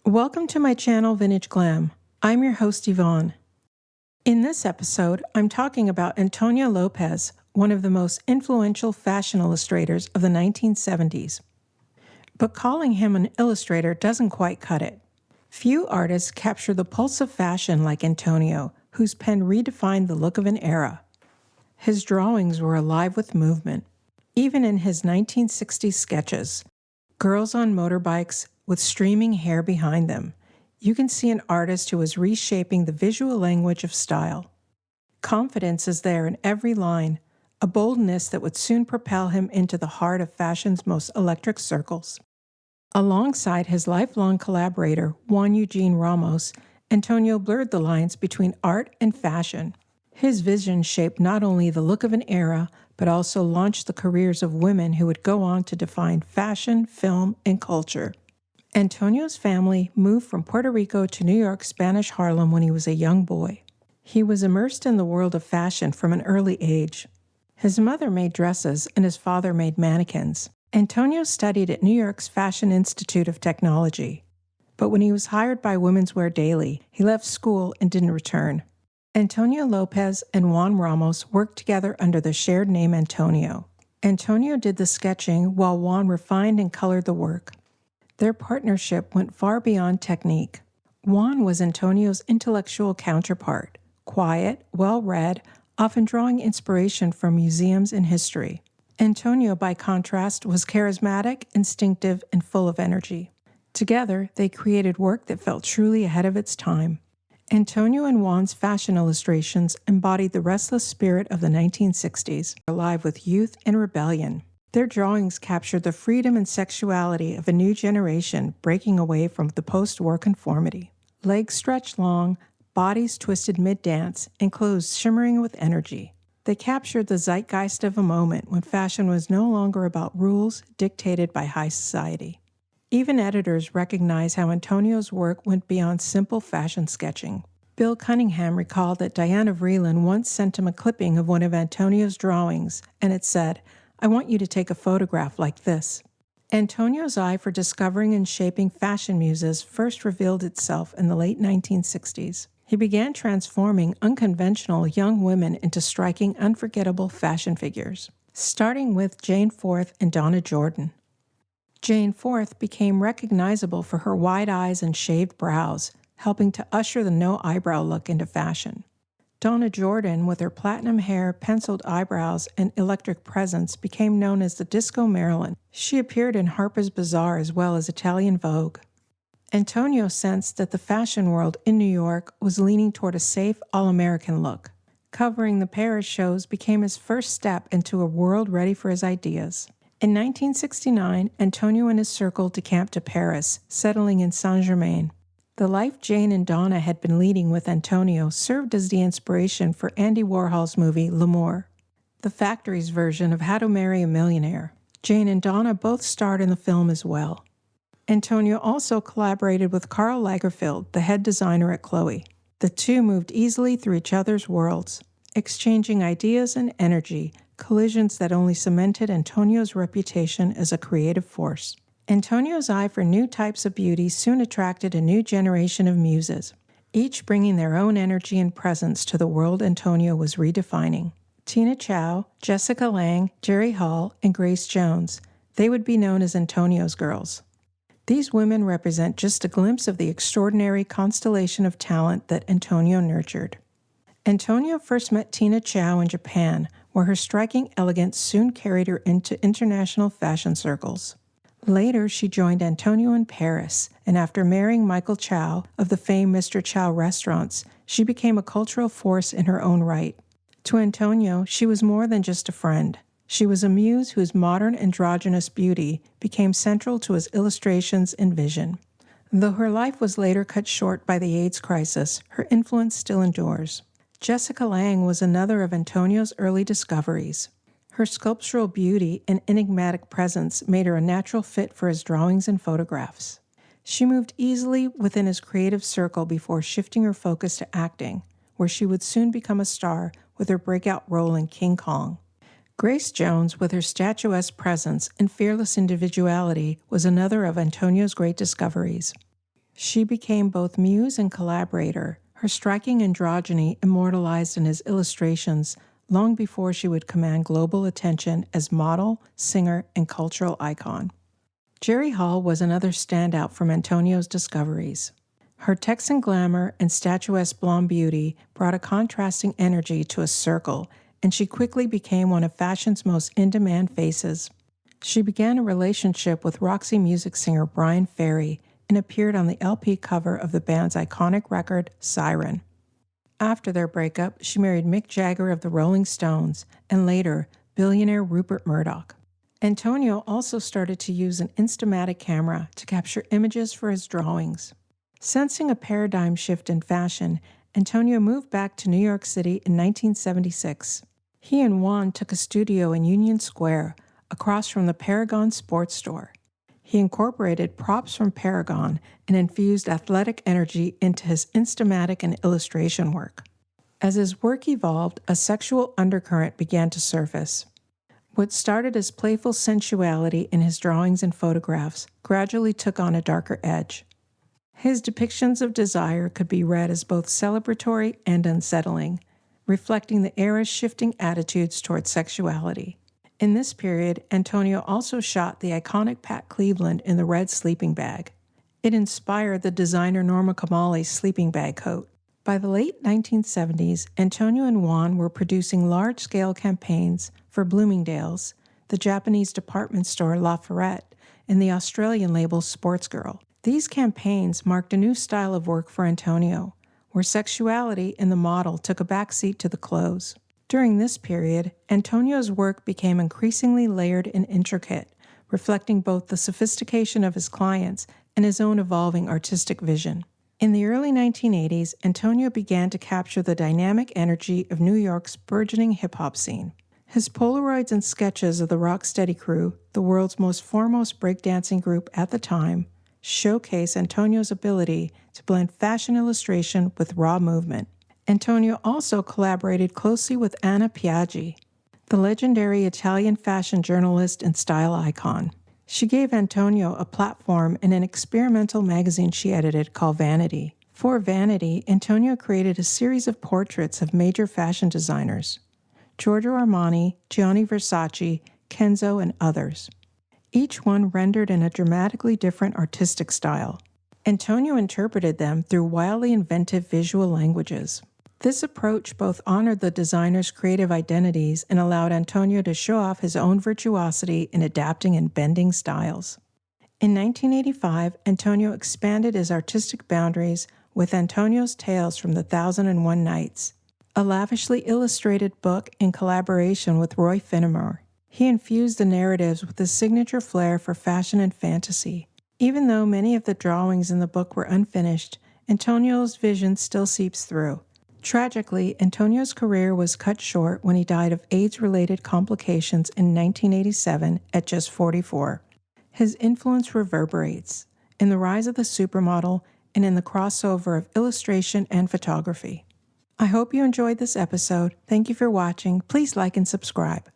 Welcome to my channel, Vintage Glam. I'm your host, Yvonne. In this episode, I'm talking about Antonio Lopez, one of the most influential fashion illustrators of the 1970s. But calling him an illustrator doesn't quite cut it. Few artists capture the pulse of fashion like Antonio, whose pen redefined the look of an era. His drawings were alive with movement. Even in his 1960s sketches, girls on motorbikes with streaming hair behind them, you can see an artist who was reshaping the visual language of style. Confidence is there in every line, a boldness that would soon propel him into the heart of fashion's most electric circles. Alongside his lifelong collaborator, Juan Ramos, Antonio blurred the lines between art and fashion. His vision shaped not only the look of an era, but also launched the careers of women who would go on to define fashion, film, and culture. Antonio's family moved from Puerto Rico to New York's Spanish Harlem when he was a young boy. He was immersed in the world of fashion from an early age. His mother made dresses and his father made mannequins. Antonio studied at New York's Fashion Institute of Technology. But when he was hired by Women's Wear Daily, he left school and didn't return. Antonio Lopez and Juan Ramos worked together under the shared name Antonio. Antonio did the sketching while Juan refined and colored the work. Their partnership went far beyond technique. Juan was Antonio's intellectual counterpart, quiet, well-read, often drawing inspiration from museums and history. Antonio, by contrast, was charismatic, instinctive, and full of energy. Together, they created work that felt truly ahead of its time. Antonio and Juan's fashion illustrations embodied the restless spirit of the 1960s, alive with youth and rebellion. Their drawings captured the freedom and sexuality of a new generation breaking away from the post-war conformity. Legs stretched long, bodies twisted mid-dance, and clothes shimmering with energy. They captured the zeitgeist of a moment when fashion was no longer about rules dictated by high society. Even editors recognized how Antonio's work went beyond simple fashion sketching. Bill Cunningham recalled that Diana Vreeland once sent him a clipping of one of Antonio's drawings, and it said, "I want you to take a photograph like this." Antonio's eye for discovering and shaping fashion muses first revealed itself in the late 1960s. He began transforming unconventional young women into striking, unforgettable fashion figures, starting with Jane Foret and Donna Jordan. Jane Foret became recognizable for her wide eyes and shaved brows, helping to usher the no-eyebrow look into fashion. Donna Jordan, with her platinum hair, penciled eyebrows, and electric presence, became known as the Disco Marilyn. She appeared in Harper's Bazaar as well as Italian Vogue. Antonio sensed that the fashion world in New York was leaning toward a safe, all-American look. Covering the Paris shows became his first step into a world ready for his ideas. In 1969, Antonio and his circle decamped to Paris, settling in Saint-Germain. The life Jane and Donna had been leading with Antonio served as the inspiration for Andy Warhol's movie L'Amour, the factory's version of How to Marry a Millionaire. Jane and Donna both starred in the film as well. Antonio also collaborated with Karl Lagerfeld, the head designer at Chloe. The two moved easily through each other's worlds, exchanging ideas and energy, collisions that only cemented Antonio's reputation as a creative force. Antonio's eye for new types of beauty soon attracted a new generation of muses, each bringing their own energy and presence to the world Antonio was redefining. Tina Chow, Jessica Lange, Jerry Hall, and Grace Jones, they would be known as Antonio's girls. These women represent just a glimpse of the extraordinary constellation of talent that Antonio nurtured. Antonio first met Tina Chow in Japan, where her striking elegance soon carried her into international fashion circles. Later, she joined Antonio in Paris, and after marrying Michael Chow of the famed Mr. Chow restaurants, she became a cultural force in her own right. To Antonio, she was more than just a friend. She was a muse whose modern androgynous beauty became central to his illustrations and vision. Though her life was later cut short by the AIDS crisis, her influence still endures. Jessica Lange was another of Antonio's early discoveries. Her sculptural beauty and enigmatic presence made her a natural fit for his drawings and photographs. She moved easily within his creative circle before shifting her focus to acting, where she would soon become a star with her breakout role in King Kong. Grace Jones, with her statuesque presence and fearless individuality, was another of Antonio's great discoveries. She became both muse and collaborator, her striking androgyny immortalized in his illustrations long before she would command global attention as model, singer, and cultural icon. Jerry Hall was another standout from Antonio's discoveries. Her Texan glamour and statuesque blonde beauty brought a contrasting energy to a circle, and she quickly became one of fashion's most in-demand faces. She began a relationship with Roxy music singer Brian Ferry and appeared on the LP cover of the band's iconic record, Siren. After their breakup, she married Mick Jagger of the Rolling Stones and later billionaire Rupert Murdoch. Antonio also started to use an Instamatic camera to capture images for his drawings. Sensing a paradigm shift in fashion, Antonio moved back to New York City in 1976. He and Juan took a studio in Union Square, across from the Paragon Sports Store. He incorporated props from Paragon and infused athletic energy into his Instamatic and illustration work. As his work evolved, a sexual undercurrent began to surface. What started as playful sensuality in his drawings and photographs gradually took on a darker edge. His depictions of desire could be read as both celebratory and unsettling, reflecting the era's shifting attitudes towards sexuality. In this period, Antonio also shot the iconic Pat Cleveland in the red sleeping bag. It inspired the designer Norma Kamali's sleeping bag coat. By the late 1970s, Antonio and Juan were producing large-scale campaigns for Bloomingdales, the Japanese department store La Foret, and the Australian label Sportsgirl. These campaigns marked a new style of work for Antonio, where sexuality in the model took a backseat to the clothes. During this period, Antonio's work became increasingly layered and intricate, reflecting both the sophistication of his clients and his own evolving artistic vision. In the early 1980s, Antonio began to capture the dynamic energy of New York's burgeoning hip-hop scene. His Polaroids and sketches of the Rocksteady crew, the world's most foremost breakdancing group at the time, showcase Antonio's ability to blend fashion illustration with raw movement. Antonio also collaborated closely with Anna Piaggi, the legendary Italian fashion journalist and style icon. She gave Antonio a platform in an experimental magazine she edited called Vanity. For Vanity, Antonio created a series of portraits of major fashion designers: Giorgio Armani, Gianni Versace, Kenzo, and others. Each one rendered in a dramatically different artistic style. Antonio interpreted them through wildly inventive visual languages. This approach both honored the designers' creative identities and allowed Antonio to show off his own virtuosity in adapting and bending styles. In 1985, Antonio expanded his artistic boundaries with Antonio's Tales from the 1001 Nights, a lavishly illustrated book in collaboration with Roy Finnemore. He infused the narratives with his signature flair for fashion and fantasy. Even though many of the drawings in the book were unfinished, Antonio's vision still seeps through. Tragically, Antonio's career was cut short when he died of AIDS-related complications in 1987 at just 44. His influence reverberates in the rise of the supermodel and in the crossover of illustration and photography. I hope you enjoyed this episode. Thank you for watching. Please like and subscribe.